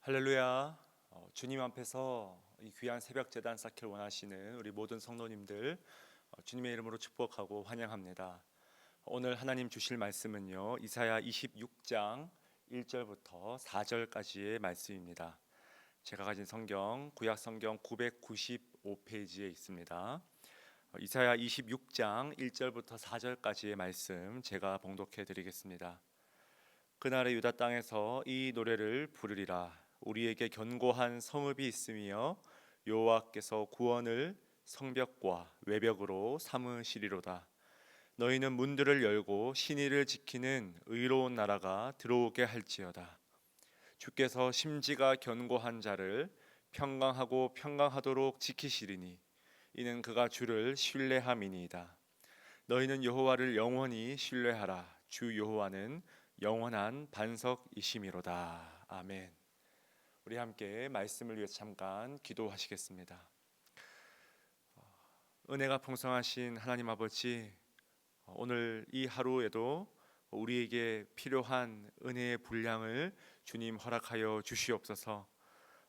할렐루야. 주님 앞에서 이 귀한 새벽 제단 쌓기를 원하시는 우리 모든 성도님들 주님의 이름으로 축복하고 환영합니다. 오늘 하나님 주실 말씀은요, 이사야 26장 1절부터 4절까지의 말씀입니다. 제가 가진 성경 구약 성경 995페이지에 있습니다. 이사야 26장 1절부터 4절까지의 말씀 제가 봉독해 드리겠습니다. 그날의 유다 땅에서 이 노래를 부르리라. 우리에게 견고한 성읍이 있으며 여호와께서 구원을 성벽과 외벽으로 삼으시리로다. 너희는 문들을 열고 신의를 지키는 의로운 나라가 들어오게 할지어다. 주께서 심지가 견고한 자를 평강하고 평강하도록 지키시리니 이는 그가 주를 신뢰함이니이다. 너희는 여호와를 영원히 신뢰하라. 주 여호와는 영원한 반석이심이로다. 아멘. 우리 함께 말씀을 위해서 잠깐 기도하시겠습니다. 은혜가 풍성하신 하나님 아버지, 오늘 이 하루에도 우리에게 필요한 은혜의 분량을 주님 허락하여 주시옵소서.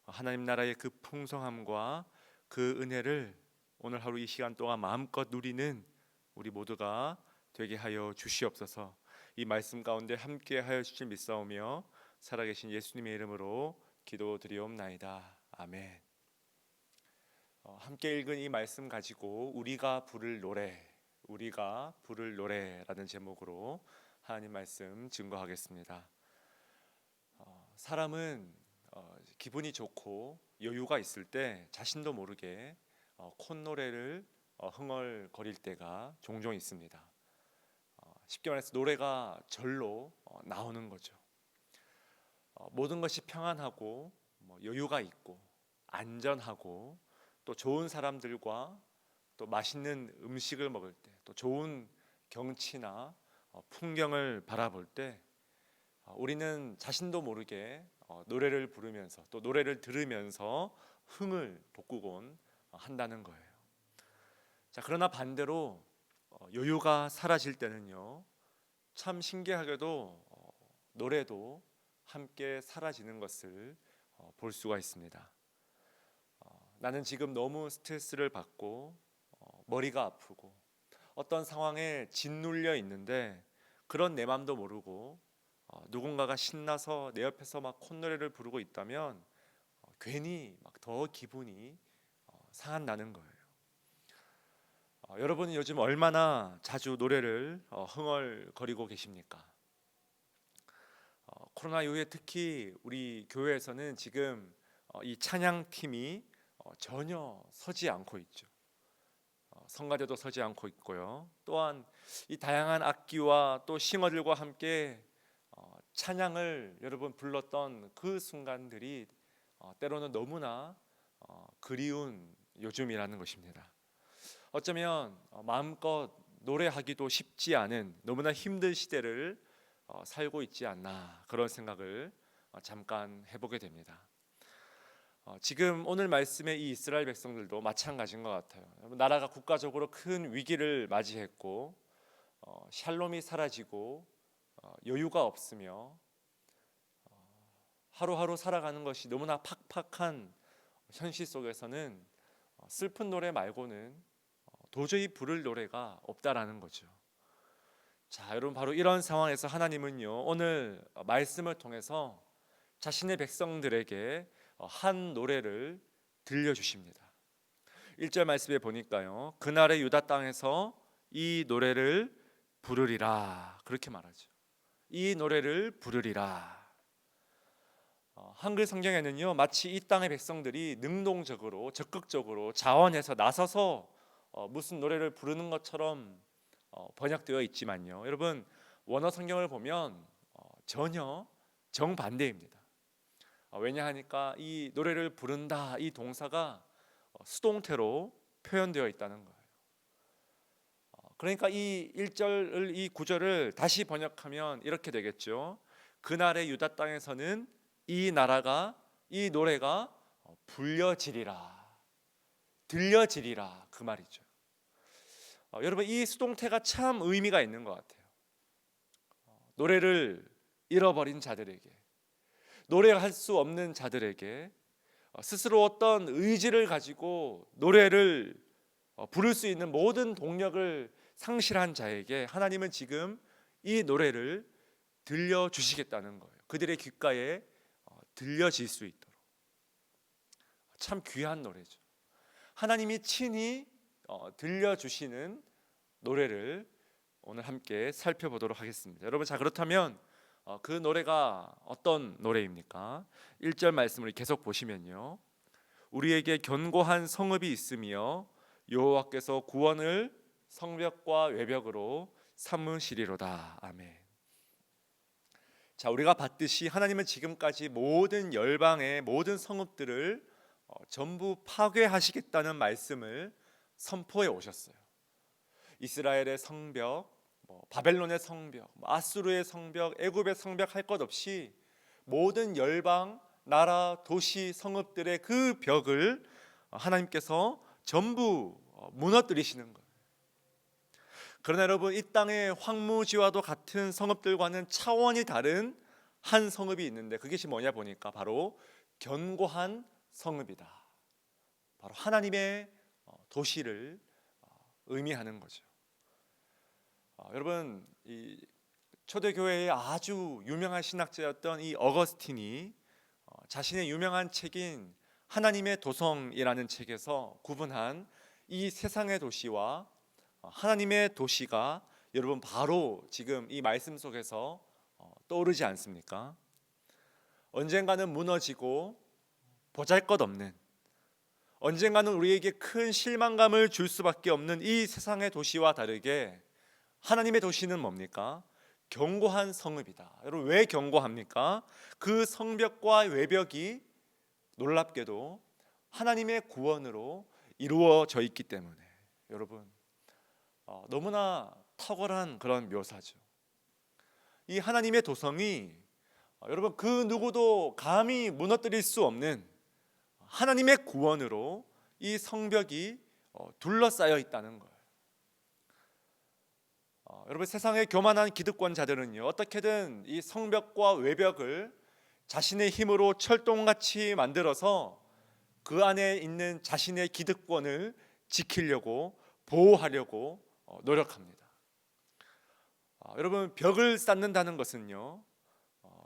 하나님 나라의 그 풍성함과 그 은혜를 오늘 하루 이 시간 동안 마음껏 누리는 우리 모두가 되게 하여 주시옵소서. 이 말씀 가운데 함께 하여 주실 믿사오며 살아계신 예수님의 이름으로 기도드리옵나이다. 아멘. 함께 읽은 이 말씀 가지고 우리가 부를 노래라는 제목으로 하나님 말씀 증거하겠습니다. 사람은 기분이 좋고 여유가 있을 때 자신도 모르게 콧노래를 흥얼거릴 때가 종종 있습니다. 쉽게 말해서 노래가 절로 나오는 거죠. 모든 것이 평안하고 여유가 있고 안전하고 또 좋은 사람들과 또 맛있는 음식을 먹을 때, 또 좋은 경치나 풍경을 바라볼 때 우리는 자신도 모르게 노래를 부르면서 또 노래를 들으면서 흥을 돋구곤 한다는 거예요. 자, 그러나 반대로 여유가 사라질 때는요, 참 신기하게도 노래도 함께 사라지는 것을 볼 수가 있습니다. 나는 지금 너무 스트레스를 받고 머리가 아프고 어떤 상황에 짓눌려 있는데 그런 내 맘도 모르고 누군가가 신나서 내 옆에서 막 콧노래를 부르고 있다면 괜히 막 더 기분이 상한다는 거예요. 여러분은 요즘 얼마나 자주 노래를 흥얼거리고 계십니까? 코로나 이후에 특히 우리 교회에서는 지금 이 찬양팀이 전혀 서지 않고 있죠. 성가대도 서지 않고 있고요. 또한 이 다양한 악기와 또 싱어들과 함께 찬양을 여러분 불렀던 그 순간들이 때로는 너무나 그리운 요즘이라는 것입니다. 어쩌면 마음껏 노래하기도 쉽지 않은 너무나 힘든 시대를 살고 있지 않나, 그런 생각을 잠깐 해보게 됩니다. 지금 오늘 말씀의 이 이스라엘 백성들도 마찬가지인 것 같아요. 나라가 국가적으로 큰 위기를 맞이했고 샬롬이 사라지고 여유가 없으며 하루하루 살아가는 것이 너무나 팍팍한 현실 속에서는 슬픈 노래 말고는 도저히 부를 노래가 없다라는 거죠. 자, 여러분, 바로 이런 상황에서 하나님은요, 오늘 말씀을 통해서 자신의 백성들에게 한 노래를 들려주십니다. 1절 말씀에 보니까요, 그날의 유다 땅에서 이 노래를 부르리라, 그렇게 말하죠. 이 노래를 부르리라. 한글 성경에는요, 마치 이 땅의 백성들이 능동적으로 적극적으로 자원해서 나서서 무슨 노래를 부르는 것처럼 번역되어 있지만요, 여러분, 원어 성경을 보면 전혀 정반대입니다. 왜냐하니까 이 노래를 부른다, 이 동사가 수동태로 표현되어 있다는 거예요. 그러니까 이 1절을, 이 9절을 다시 번역하면 이렇게 되겠죠. 그날의 유다 땅에서는 이 노래가 불려지리라, 들려지리라, 그 말이죠. 여러분, 이 수동태가 참 의미가 있는 것 같아요. 노래를 잃어버린 자들에게, 노래할 수 없는 자들에게 스스로 어떤 의지를 가지고 노래를 부를 수 있는 모든 동력을 상실한 자에게 하나님은 지금 이 노래를 들려주시겠다는 거예요. 그들의 귓가에 들려질 수 있도록. 참 귀한 노래죠. 하나님이 친히 들려주시는 노래를 오늘 함께 살펴보도록 하겠습니다. 여러분, 자 그렇다면 그 노래가 어떤 노래입니까? 1절 말씀을 계속 보시면요, 우리에게 견고한 성읍이 있으며 여호와께서 구원을 성벽과 외벽으로 삼으시리로다. 아멘. 자, 우리가 봤듯이 하나님은 지금까지 모든 열방의 모든 성읍들을 전부 파괴하시겠다는 말씀을 선포해 오셨어요. 이스라엘의 성벽, 바벨론의 성벽, 아수르의 성벽, 애굽의 성벽 할 것 없이 모든 열방, 나라, 도시, 성읍들의 그 벽을 하나님께서 전부 무너뜨리시는 거예요. 그러나 여러분, 이 땅의 황무지와도 같은 성읍들과는 차원이 다른 한 성읍이 있는데 그것이 뭐냐 보니까 바로 견고한 성읍이다. 바로 하나님의 도시를 의미하는 거죠. 여러분, 이 초대교회의 아주 유명한 신학자였던 이 어거스틴이 자신의 유명한 책인 하나님의 도성이라는 책에서 구분한 이 세상의 도시와 하나님의 도시가 여러분 바로 지금 이 말씀 속에서 떠오르지 않습니까? 언젠가는 무너지고 보잘것없는, 언젠가는 우리에게 큰 실망감을 줄 수밖에 없는 이 세상의 도시와 다르게 하나님의 도시는 뭡니까? 견고한 성읍이다. 여러분, 왜 견고합니까? 그 성벽과 외벽이 놀랍게도 하나님의 구원으로 이루어져 있기 때문에. 여러분, 너무나 탁월한 그런 묘사죠. 이 하나님의 도성이 여러분 그 누구도 감히 무너뜨릴 수 없는 하나님의 구원으로 이 성벽이 둘러싸여 있다는 거예요. 여러분, 세상의 교만한 기득권자들은요, 어떻게든 이 성벽과 외벽을 자신의 힘으로 철동같이 만들어서 그 안에 있는 자신의 기득권을 지키려고, 보호하려고 노력합니다. 여러분, 벽을 쌓는다는 것은요,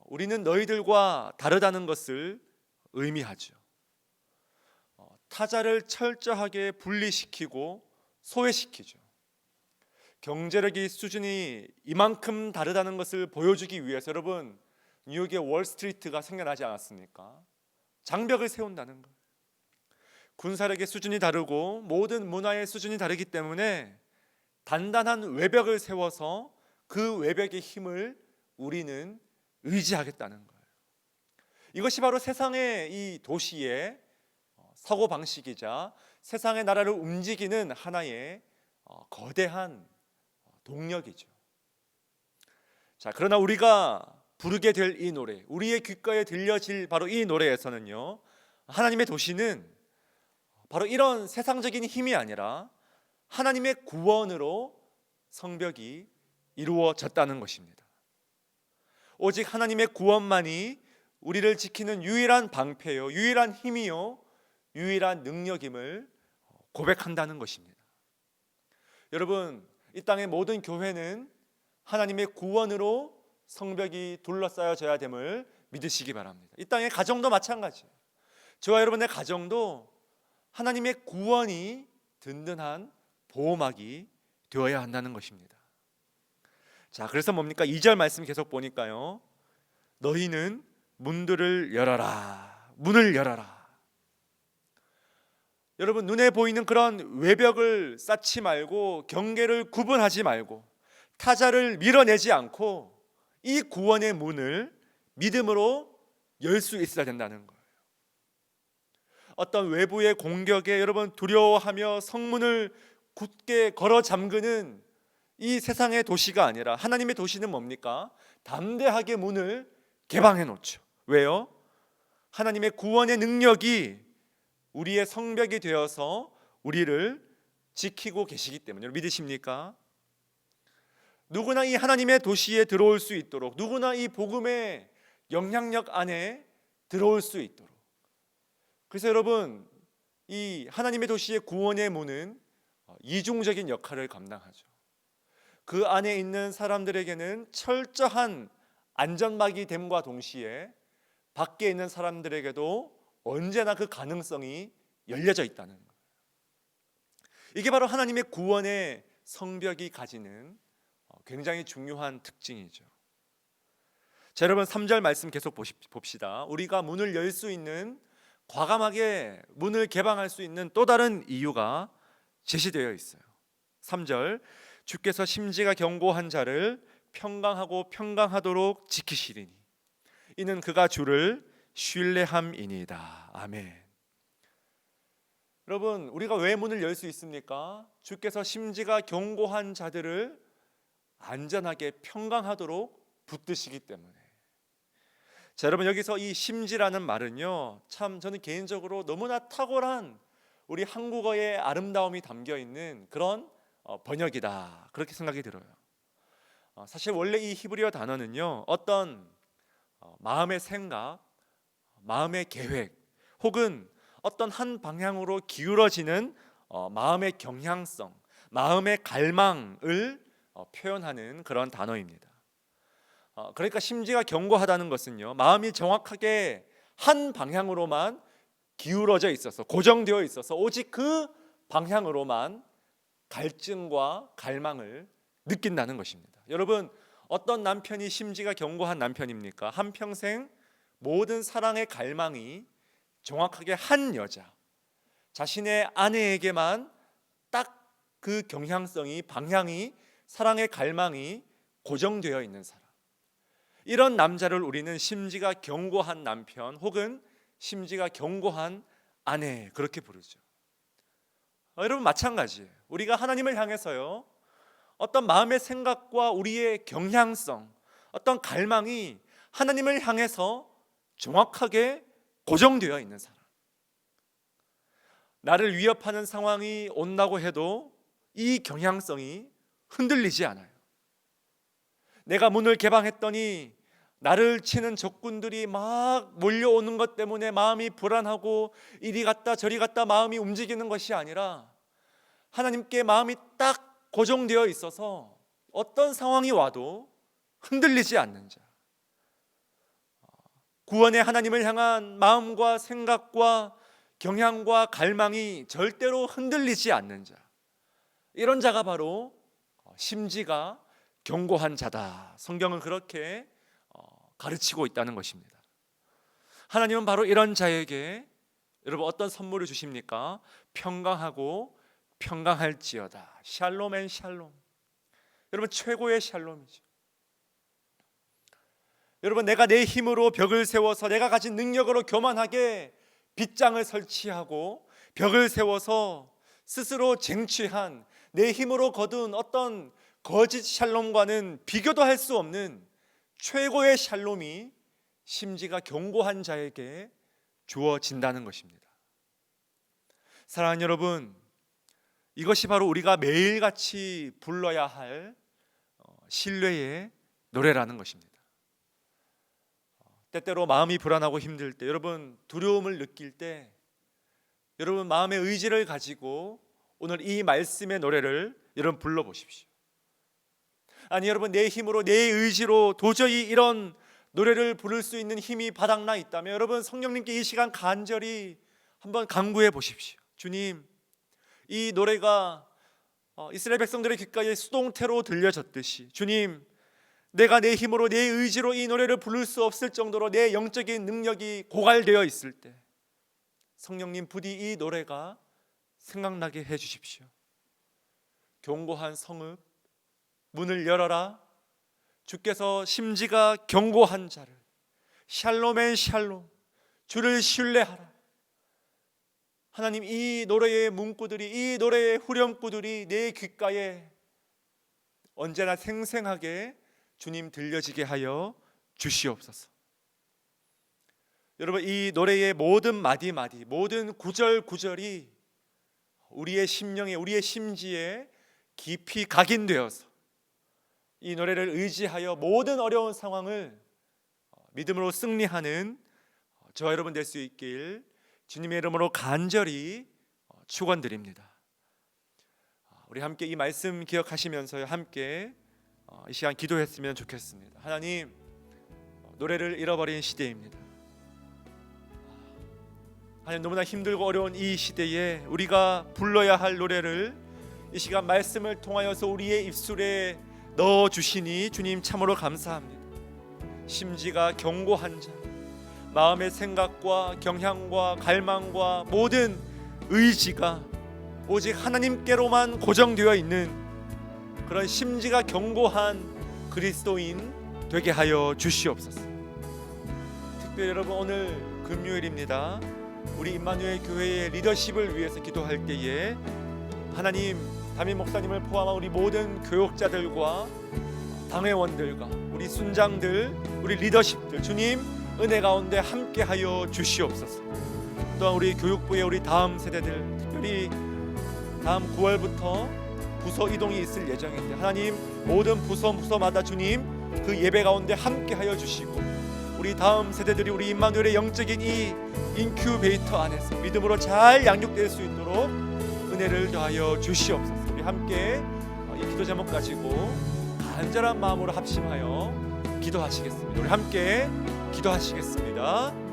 우리는 너희들과 다르다는 것을 의미하죠. 타자를 철저하게 분리시키고 소외시키죠. 경제력의 수준이 이만큼 다르다는 것을 보여주기 위해서 여러분, 뉴욕의 월스트리트가 생겨나지 않았습니까? 장벽을 세운다는 것. 군사력의 수준이 다르고 모든 문화의 수준이 다르기 때문에 단단한 외벽을 세워서 그 외벽의 힘을 우리는 의지하겠다는 거예요. 이것이 바로 세상의 이 도시의 사고방식이자 세상의 나라를 움직이는 하나의 거대한 동력이죠. 자, 그러나 우리가 부르게 될 이 노래, 우리의 귓가에 들려질 바로 이 노래에서는요, 하나님의 도시는 바로 이런 세상적인 힘이 아니라 하나님의 구원으로 성벽이 이루어졌다는 것입니다. 오직 하나님의 구원만이 우리를 지키는 유일한 방패요, 유일한 힘이요, 유일한 능력임을 고백한다는 것입니다. 여러분, 이 땅의 모든 교회는 하나님의 구원으로 성벽이 둘러싸여져야 됨을 믿으시기 바랍니다. 이 땅의 가정도 마찬가지예요. 저와 여러분의 가정도 하나님의 구원이 든든한 보호막이 되어야 한다는 것입니다. 자, 그래서 뭡니까? 2절 말씀 계속 보니까요, 너희는 문들을 열어라, 문을 열어라. 여러분, 눈에 보이는 그런 외벽을 쌓지 말고, 경계를 구분하지 말고, 타자를 밀어내지 않고 이 구원의 문을 믿음으로 열 수 있어야 된다는 거예요. 어떤 외부의 공격에 여러분 두려워하며 성문을 굳게 걸어 잠그는 이 세상의 도시가 아니라 하나님의 도시는 뭡니까? 담대하게 문을 개방해 놓죠. 왜요? 하나님의 구원의 능력이 우리의 성벽이 되어서 우리를 지키고 계시기 때문에. 믿으십니까? 누구나 이 하나님의 도시에 들어올 수 있도록, 누구나 이 복음의 영향력 안에 들어올 수 있도록. 그래서 여러분, 이 하나님의 도시의 구원의 문은 이중적인 역할을 감당하죠. 그 안에 있는 사람들에게는 철저한 안전막이 됨과 동시에 밖에 있는 사람들에게도 언제나 그 가능성이 열려져 있다는 거예요. 이게 바로 하나님의 구원의 성벽이 가지는 굉장히 중요한 특징이죠. 자, 여러분 3절 말씀 계속 봅시다. 우리가 문을 열 수 있는, 과감하게 문을 개방할 수 있는 또 다른 이유가 제시되어 있어요. 3절, 주께서 심지가 견고한 자를 평강하고 평강하도록 지키시리니 이는 그가 주를 신뢰함이니이다. 아멘. 여러분, 우리가 왜 문을 열 수 있습니까? 주께서 심지가 견고한 자들을 안전하게 평강하도록 붙드시기 때문에. 자, 여러분, 여기서 이 심지라는 말은요, 참 저는 개인적으로 너무나 탁월한 우리 한국어의 아름다움이 담겨 있는 그런 번역이다, 그렇게 생각이 들어요. 사실 원래 이 히브리어 단어는요, 어떤 마음의 생각, 마음의 계획, 혹은 어떤 한 방향으로 기울어지는 마음의 경향성, 마음의 갈망을 표현하는 그런 단어입니다. 그러니까 심지가 견고하다는 것은요, 마음이 정확하게 한 방향으로만 기울어져 있어서, 고정되어 있어서 오직 그 방향으로만 갈증과 갈망을 느낀다는 것입니다. 여러분, 어떤 남편이 심지가 견고한 남편입니까? 한평생 모든 사랑의 갈망이 정확하게 한 여자, 자신의 아내에게만 딱 그 경향성이, 방향이, 사랑의 갈망이 고정되어 있는 사람, 이런 남자를 우리는 심지가 견고한 남편 혹은 심지가 견고한 아내, 그렇게 부르죠. 여러분, 마찬가지예요. 우리가 하나님을 향해서요, 어떤 마음의 생각과 우리의 경향성, 어떤 갈망이 하나님을 향해서 정확하게 고정되어 있는 사람, 나를 위협하는 상황이 온다고 해도 이 경향성이 흔들리지 않아요. 내가 문을 개방했더니 나를 치는 적군들이 막 몰려오는 것 때문에 마음이 불안하고 이리 갔다 저리 갔다 마음이 움직이는 것이 아니라, 하나님께 마음이 딱 고정되어 있어서 어떤 상황이 와도 흔들리지 않는 자, 구원의 하나님을 향한 마음과 생각과 경향과 갈망이 절대로 흔들리지 않는 자, 이런 자가 바로 심지가 견고한 자다. 성경은 그렇게 가르치고 있다는 것입니다. 하나님은 바로 이런 자에게 여러분 어떤 선물을 주십니까? 평강하고 평강할지어다. 샬롬 앤 샬롬. 여러분, 최고의 샬롬이죠. 여러분, 내가 내 힘으로 벽을 세워서 내가 가진 능력으로 교만하게 빗장을 설치하고 벽을 세워서 스스로 쟁취한 내 힘으로 거둔 어떤 거짓 샬롬과는 비교도 할 수 없는 최고의 샬롬이 심지가 견고한 자에게 주어진다는 것입니다. 사랑하는 여러분, 이것이 바로 우리가 매일같이 불러야 할 신뢰의 노래라는 것입니다. 때때로 마음이 불안하고 힘들 때, 여러분 두려움을 느낄 때, 여러분 마음의 의지를 가지고 오늘 이 말씀의 노래를 여러분 불러보십시오. 아니, 여러분 내 힘으로 내 의지로 도저히 이런 노래를 부를 수 있는 힘이 바닥나 있다면 여러분 성령님께 이 시간 간절히 한번 간구해 보십시오. 주님, 이 노래가 이스라엘 백성들의 귓가에 수동태로 들려졌듯이, 주님, 내가 내 힘으로 내 의지로 이 노래를 부를 수 없을 정도로 내 영적인 능력이 고갈되어 있을 때 성령님 부디 이 노래가 생각나게 해 주십시오. 견고한 성읍, 문을 열어라. 주께서 심지가 견고한 자를, 샬롬 앤 샬롬, 주를 신뢰하라. 하나님, 이 노래의 문구들이, 이 노래의 후렴구들이 내 귓가에 언제나 생생하게 주님 들려지게 하여 주시옵소서. 여러분, 이 노래의 모든 마디마디, 모든 구절구절이 우리의 심령에, 우리의 심지에 깊이 각인되어서 이 노래를 의지하여 모든 어려운 상황을 믿음으로 승리하는 저와 여러분 될 수 있길 주님의 이름으로 간절히 축원드립니다. 우리 함께 이 말씀 기억하시면서 함께 이 시간 기도했으면 좋겠습니다. 하나님, 노래를 잃어버린 시대입니다. 하나님, 너무나 힘들고 어려운 이 시대에 우리가 불러야 할 노래를 이 시간 말씀을 통하여서 우리의 입술에 넣어주시니 주님 참으로 감사합니다. 심지가 견고한 자, 마음의 생각과 경향과 갈망과 모든 의지가 오직 하나님께로만 고정되어 있는 그런 심지가 견고한 그리스도인 되게 하여 주시옵소서. 특별히 여러분, 오늘 금요일입니다. 우리 임마누엘 교회의 리더십을 위해서 기도할 때에 하나님, 담임 목사님을 포함한 우리 모든 교역자들과 당회원들과 우리 순장들, 우리 리더십들, 주님 은혜 가운데 함께하여 주시옵소서. 또한 우리 교육부의 우리 다음 세대들, 특별히 다음 9월부터 부서 이동이 있을 예정인데 하나님, 모든 부서마다 주님 그 예배 가운데 함께하여 주시고 우리 다음 세대들이 우리 임마누엘의 영적인 이 인큐베이터 안에서 믿음으로 잘 양육될 수 있도록 은혜를 더하여 주시옵소서. 우리 함께 이 기도 제목 가지고 간절한 마음으로 합심하여 기도하시겠습니다. 우리 함께 기도하시겠습니다.